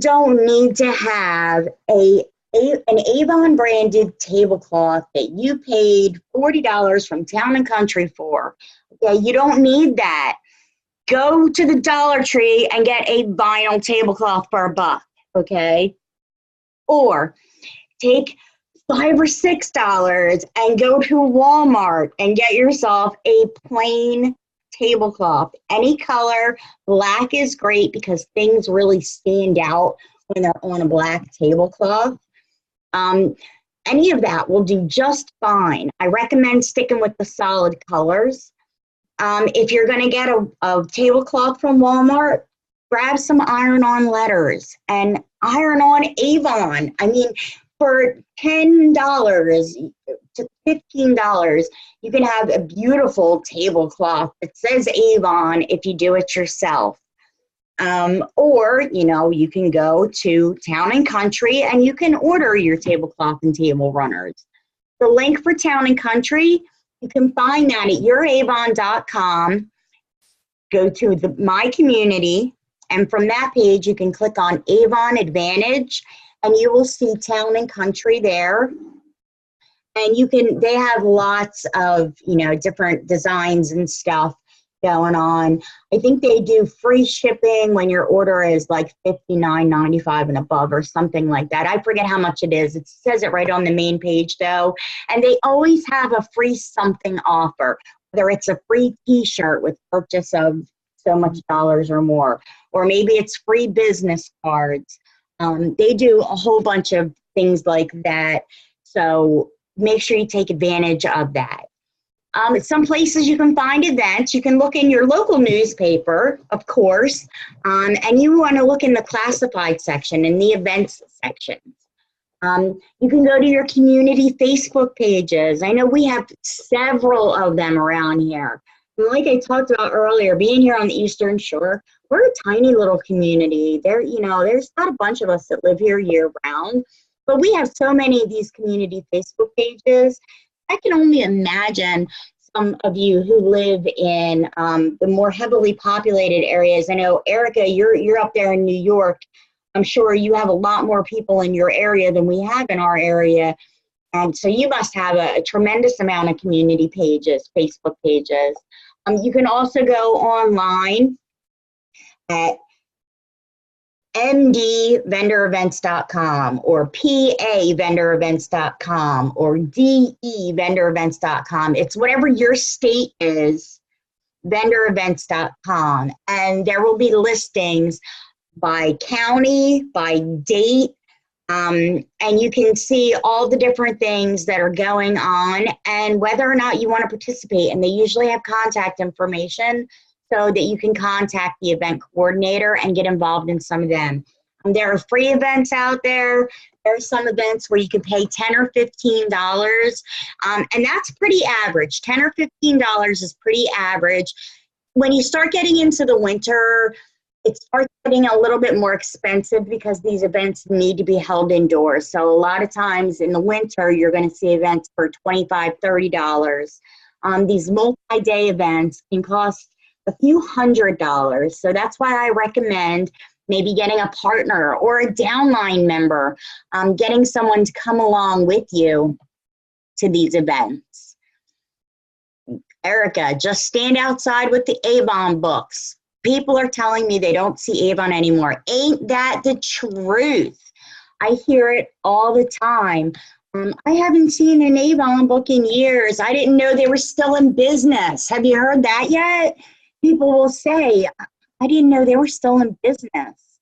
don't need to have an Avon branded tablecloth that you paid $40 from Town and Country for. Okay, you don't need that. Go to the Dollar Tree and get a vinyl tablecloth for $1, okay? Or take $5 or $6 and go to Walmart and get yourself a plain tablecloth. Any color. Black is great because things really stand out when they're on a black tablecloth. Any of that will do just fine. I recommend sticking with the solid colors. If you're going to get a tablecloth from Walmart, grab some iron-on letters and iron-on Avon. I mean, for $10 to $15, you can have a beautiful tablecloth that says Avon if you do it yourself. Or, you can go to Town and Country and you can order your tablecloth and table runners. The link for Town and Country, you can find that at youravon.com. Go to My Community, and from that page, you can click on Avon Advantage, and you will see Town and Country there. And they have lots of, different designs and stuff going on. I think they do free shipping when your order is like $59.95 and above or something like that. I forget how much it is. It says it right on the main page though. And they always have a free something offer, whether it's a free t-shirt with purchase of so much dollars or more, or maybe it's free business cards. They do a whole bunch of things like that. So make sure you take advantage of that. Some places you can find events. You can look in your local newspaper, of course, and you want to look in the classified section, in the events section. You can go to your community Facebook pages. I know we have several of them around here. And like I talked about earlier, being here on the Eastern Shore, we're a tiny little community. There's not a bunch of us that live here year round, but we have so many of these community Facebook pages. I can only imagine some of you who live in the more heavily populated areas. I know, Erica, you're up there in New York. I'm sure you have a lot more people in your area than we have in our area. And so you must have a tremendous amount of community pages, Facebook pages. You can also go online at mdvendorevents.com or pavendorevents.com or devendorevents.com. It's whatever your state is, vendorevents.com. And there will be listings by county, by date, and you can see all the different things that are going on and whether or not you want to participate. And they usually have contact information so that you can contact the event coordinator and get involved in some of them. There are free events out there. There are some events where you can pay $10 or $15, and that's pretty average. $10 or $15 is pretty average. When you start getting into the winter, it starts getting a little bit more expensive because these events need to be held indoors. So a lot of times in the winter, you're going to see events for $25, $30. These multi-day events can cost a few $100s. So that's why I recommend maybe getting a partner or a downline member, getting someone to come along with you to these events. Erica, just stand outside with the Avon books. People are telling me they don't see Avon anymore. Ain't that the truth? I hear it all the time. I haven't seen an Avon book in years. I didn't know they were still in business. Have you heard that yet? People will say, I didn't know they were still in business.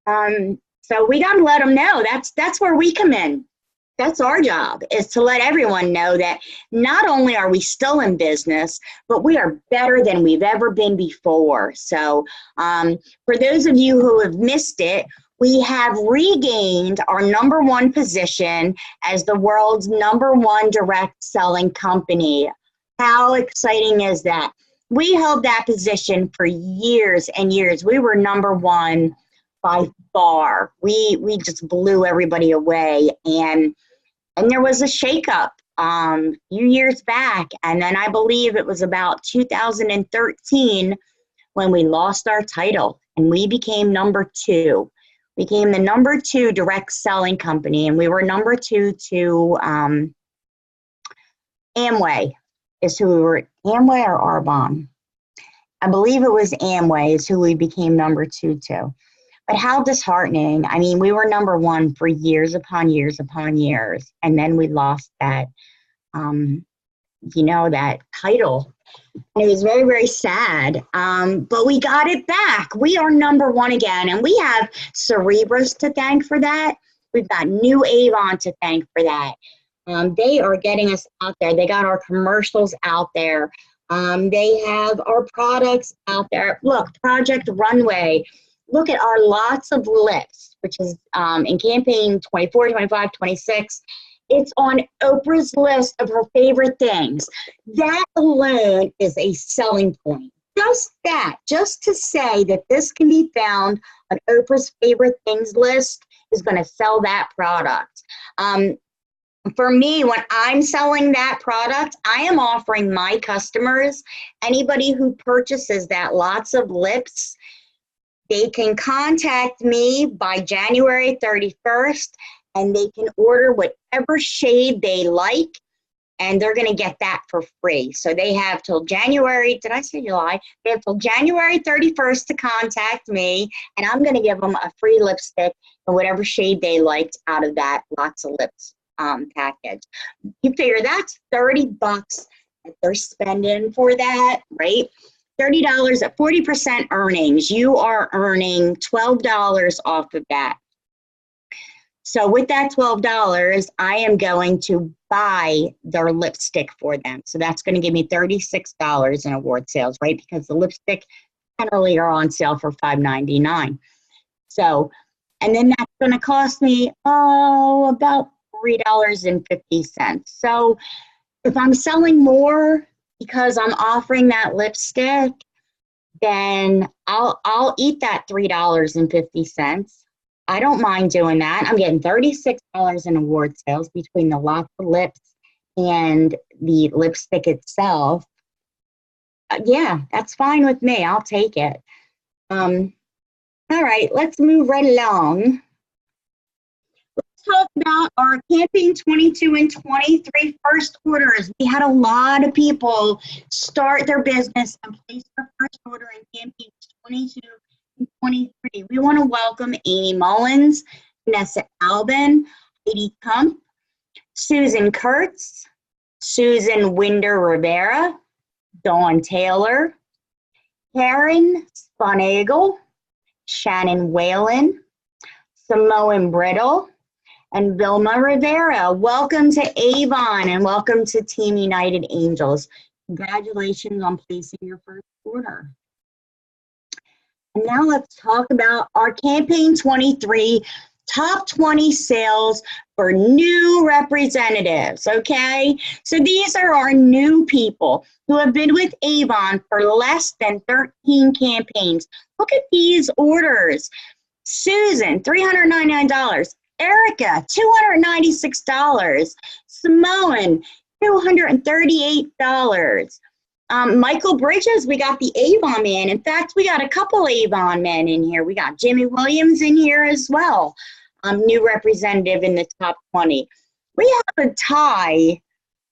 So we got to let them know. That's where we come in. That's our job, is to let everyone know that not only are we still in business, but we are better than we've ever been before. So for those of you who have missed it, we have regained our #1 position as the world's #1 direct selling company. How exciting is that? We held that position for years and years. We were #1 by far. We just blew everybody away. And there was a shakeup a few years back. And then I believe it was about 2013 when we lost our title and we became #2. We became the #2 direct selling company, and we were #2 to Amway is who we were. Amway or Avon? I believe it was Amway is who we became #2 to. But how disheartening. I mean, we were #1 for years upon years upon years, and then we lost that, that title. And it was very, very sad, but we got it back. We are #1 again, and we have Cerebros to thank for that. We've got New Avon to thank for that. They are getting us out there. They got our commercials out there. They have our products out there. Look, Project Runway. Look at our Lots of Lips, which is in campaign 24, 25, 26. It's on Oprah's list of her favorite things. That alone is a selling point. Just that, just to say that this can be found on Oprah's favorite things list is going to sell that product. For me, when I'm selling that product, I am offering my customers, anybody who purchases that Lots of Lips, they can contact me by January 31st, and they can order whatever shade they like, and they're going to get that for free. So they have till January, did I say July? They have till January 31st to contact me, and I'm going to give them a free lipstick in whatever shade they liked out of that Lots of Lips package. You figure that's $30 that they're spending for that, right? $30 at 40% earnings. You are earning $12 off of that. So with that $12, I am going to buy their lipstick for them. So that's going to give me $36 in award sales, right? Because the lipstick generally are on sale for $5.99. So, and then that's going to cost me, about $3.50. So if I'm selling more because I'm offering that lipstick, then I'll eat that $3.50. I don't mind doing that. I'm getting $36 in award sales between the Lots of Lips and the lipstick itself. Yeah, that's fine with me. I'll take it. All right, let's move right along. Let's talk about our campaign 22 and 23 first orders. We had a lot of people start their business and place their first order in campaigns 22 and 23. We want to welcome Amy Mullins, Vanessa Albin, Heidi Kump, Susan Kurtz, Susan Winder Rivera, Dawn Taylor, Karen Sponagle, Shannon Whalen, Samoan Brittle, and Vilma Rivera. Welcome to Avon and welcome to Team United Angels. Congratulations on placing your first order. And now let's talk about our campaign 23 top 20 sales for new representatives, okay? So these are our new people who have been with Avon for less than 13 campaigns. Look at these orders. Susan, $399. Erica, $296. Samoan, $238. Michael Bridges, we got the Avon man. In fact, we got a couple Avon men in here. We got Jimmy Williams in here as well. New representative in the top 20. We have a tie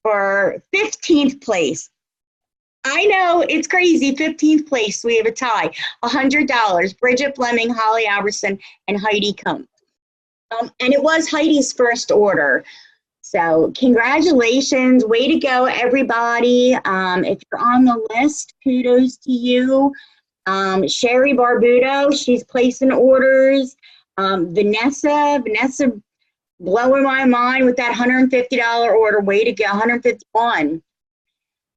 for 15th place. I know, it's crazy, 15th place, we have a tie. $100, Bridget Fleming, Holly Alberson, and Heidi Kump. And it was Heidi's first order. So congratulations, way to go, everybody. If you're on the list, kudos to you. Sherry Barbudo, she's placing orders. Vanessa blowing my mind with that $150 order, way to go, 151.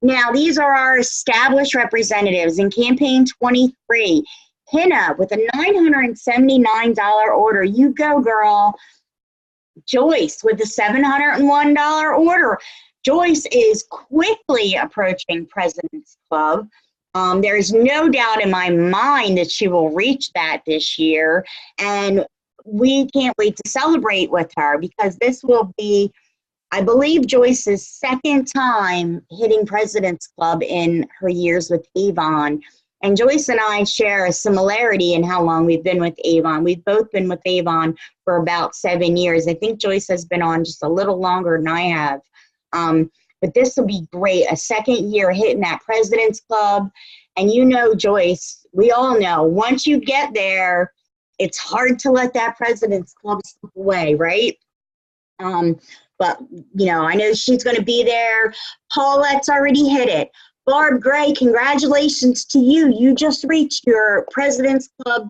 Now, these are our established representatives in campaign 23. Hannah with a $979 order. You go, girl. Joyce with a $701 order. Joyce is quickly approaching President's Club. There's no doubt in my mind that she will reach that this year. And we can't wait to celebrate with her because this will be, I believe, Joyce's second time hitting President's Club in her years with Avon. And Joyce and I share a similarity in how long we've been with Avon. We've both been with Avon for about 7 years. I think Joyce has been on just a little longer than I have. But this will be great, a second year hitting that President's Club. And you know, Joyce, we all know, once you get there, it's hard to let that President's Club slip away, right? But, you know, I know she's going to be there. Paulette's already hit it. Barb Gray, congratulations to you. You just reached your President's Club,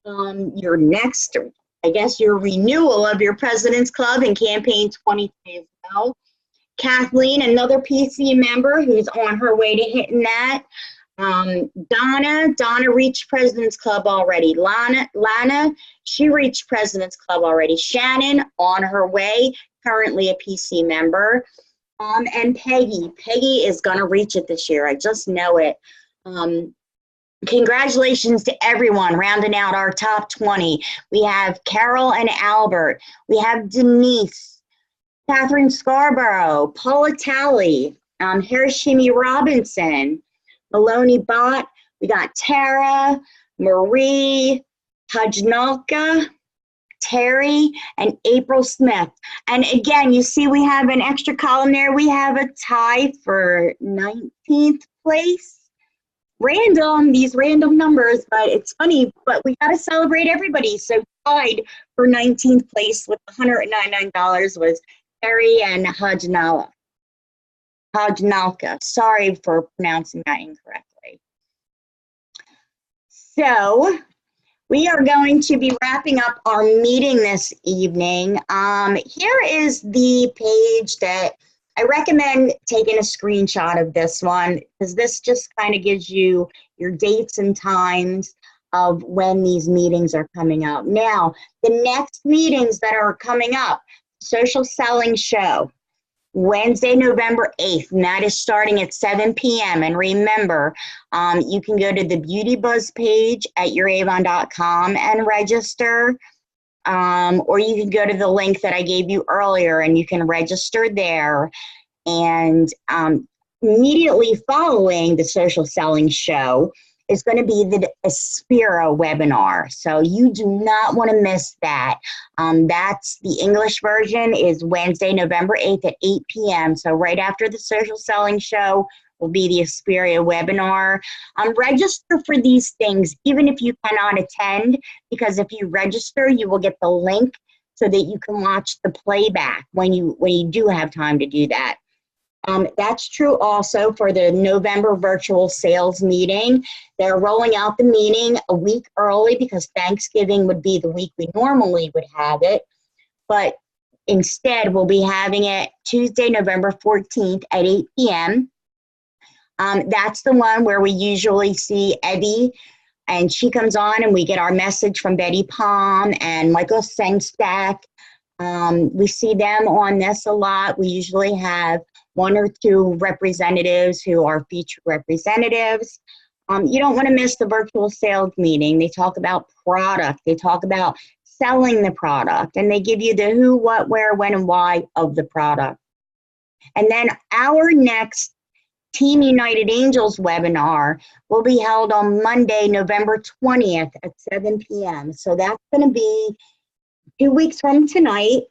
your next, I guess, your renewal of your President's Club in campaign 23 as well. Kathleen, another PC member who's on her way to hitting that. Donna reached President's Club already. Lana, she reached President's Club already. Shannon, on her way, currently a PC member. And Peggy is going to reach it this year. I just know it. Congratulations to everyone rounding out our top 20. We have Carol and Albert. We have Denise, Catherine Scarborough, Paula Talley, Hiroshima Robinson, Maloney Bott. We got Tara, Marie, Hajnalka, Terry, and April Smith. And again, you see we have an extra column there. We have a tie for 19th place. These random numbers, but it's funny, but we got to celebrate everybody. So tied for 19th place with $199 was Terry and Hajnalka. Sorry for pronouncing that incorrectly. So we are going to be wrapping up our meeting this evening. Here is the page that I recommend taking a screenshot of this one because this just kind of gives you your dates and times of when these meetings are coming up. Now, the next meetings that are coming up, Social Selling Show, Wednesday, November 8th, and that is starting at 7 p.m. And remember, you can go to the Beauty Buzz page at youravon.com and register, or you can go to the link that I gave you earlier and you can register there. And immediately following the Social Selling Show is going to be the Aspira webinar. So you do not want to miss that. That's the English version is Wednesday, November 8th at 8 p.m. So right after the Social Selling Show will be the Aspira webinar. Register for these things, even if you cannot attend, because if you register, you will get the link so that you can watch the playback when you do have time to do that. That's true also for the November virtual sales meeting. They're rolling out the meeting a week early because Thanksgiving would be the week we normally would have it. But instead, we'll be having it Tuesday, November 14th at 8 p.m. That's the one where we usually see Evie, and she comes on and we get our message from Betty Palm and Michael Sengstack. We see them on this a lot. We usually have 1 or 2 representatives who are featured representatives. You don't want to miss the virtual sales meeting. They talk about product. They talk about selling the product, and they give you the who, what, where, when, and why of the product. And then our next Team United Angels webinar will be held on Monday, November 20th at 7 p.m. So that's going to be 2 weeks from tonight.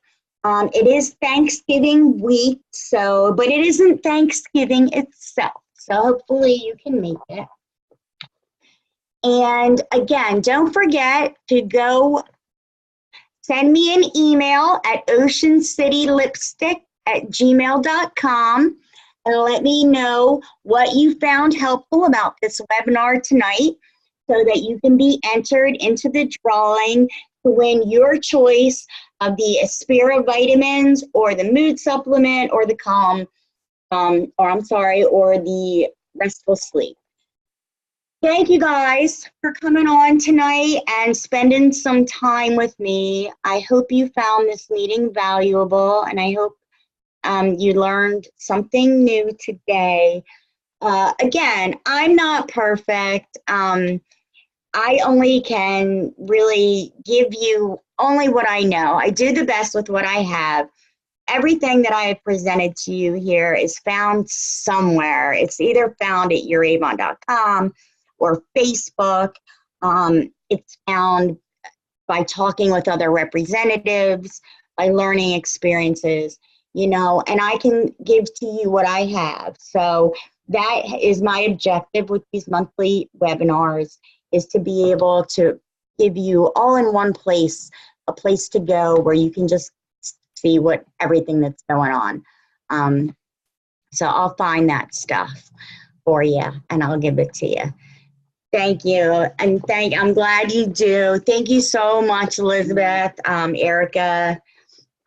It is Thanksgiving week, but it isn't Thanksgiving itself. So hopefully you can make it. And again, don't forget to go send me an email at oceancitylipstick elizabeth@gmail.com, and let me know what you found helpful about this webinar tonight so that you can be entered into the drawing to win your choice of the Aspira vitamins or the mood supplement or the or the restful sleep. Thank you guys for coming on tonight and spending some time with me. I hope you found this meeting valuable, and I hope you learned something new today. Again, I'm not perfect. I only can really give you only what I know. I do the best with what I have. Everything that I have presented to you here is found somewhere. It's either found at youravon.com or Facebook. It's found by talking with other representatives, by learning experiences, and I can give to you what I have. So that is my objective with these monthly webinars, is to be able to give you all in one place, a place to go where you can just see everything that's going on. So I'll find that stuff for you and I'll give it to you. Thank you, and I'm glad you do. Thank you so much, Elizabeth, Erica.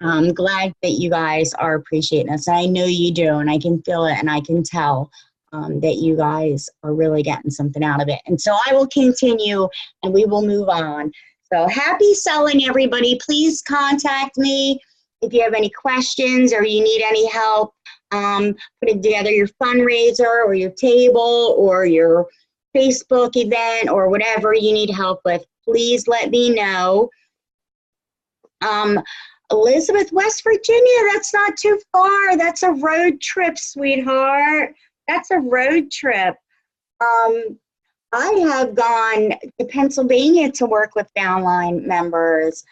I'm glad that you guys are appreciating us. I know you do, and I can feel it, and I can tell that you guys are really getting something out of it. And so I will continue, and we will move on. So happy selling, everybody. Please contact me if you have any questions or you need any help putting together your fundraiser or your table or your Facebook event or whatever you need help with. Please let me know. Elizabeth, West Virginia, that's not too far. That's a road trip, sweetheart. That's a road trip. I have gone to Pennsylvania to work with downline members,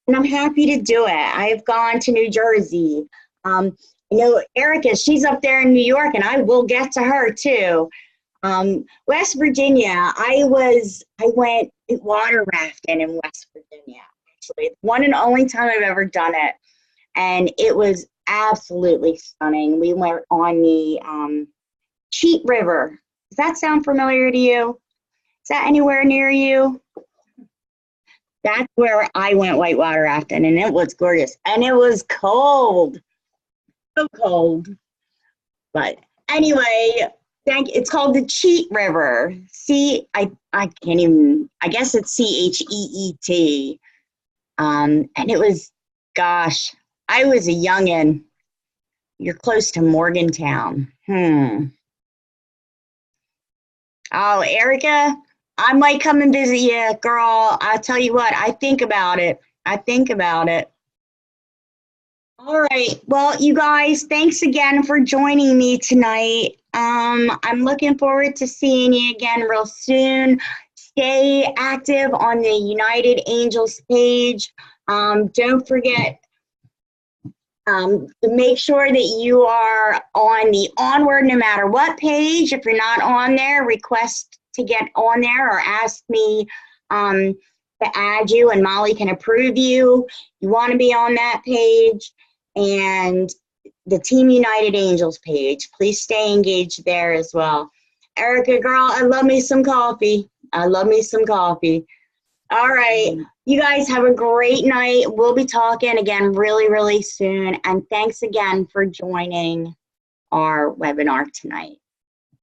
and I'm happy to do it. I've gone to New Jersey. Erica, she's up there in New York, and I will get to her too. West Virginia, I went water rafting in West Virginia. Actually, it's one and only time I've ever done it, and it was absolutely stunning. We went on the Cheat River. Does that sound familiar to you? Is that anywhere near you? That's where I went whitewater rafting, and it was gorgeous, and it was cold, so cold. But anyway, it's called the Cheat River. I can't even, I guess it's CHEET. And it was, gosh, I was a youngin'. You're close to Morgantown. Oh, Erica, I might come and visit you, girl. I'll tell you what, I think about it. All right. Well, you guys, thanks again for joining me tonight. I'm looking forward to seeing you again real soon. Stay active on the United Angels page. Don't forget to make sure that you are on the Onward No Matter What page. If you're not on there, request to get on there or ask me to add you, and Molly can approve you. You want to be on that page. And the Team United Angels page. Please stay engaged there as well. Erica, girl, I love me some coffee. All right. You guys have a great night. We'll be talking again really, really soon. And thanks again for joining our webinar tonight.